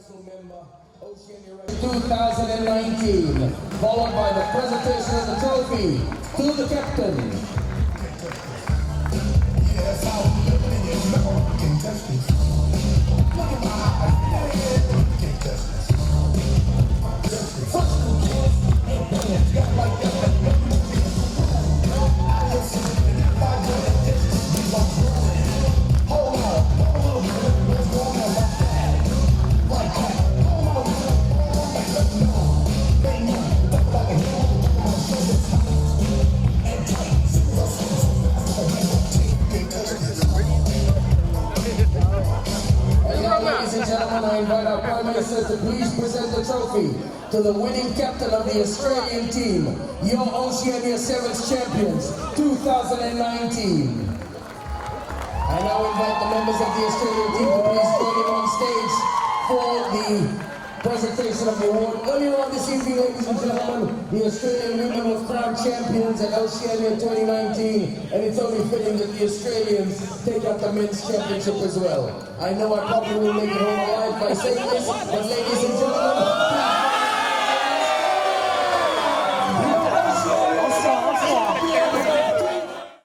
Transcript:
Council member, Oceania 2019, followed by the presentation of the trophy to the captain. Yes, I'm living in your know. You can't touch this. Look at my eyes. You can't touch this. First two kids ain't playing. Got like that. I just see it. If I do it, this is my brother. Hold on. What's going on like that? Like that. Hold on. Let me know. They know. Look like a hero. My shoulders high and tight. Ladies and gentlemen, I invite our Prime Minister to please present the trophy to the winning captain of the Australian team, your Oceania Sevens champions, 2019. I now invite the members of the Australian team to please join him on stage for the presentation of the award. Earlier on this evening, ladies and gentlemen, the Australian women were crowned champions at Oceania 2019, and it's only fitting that the Australians take up the men's championship as well. I know I probably will make it home alive by saying this, but ladies and gentlemen,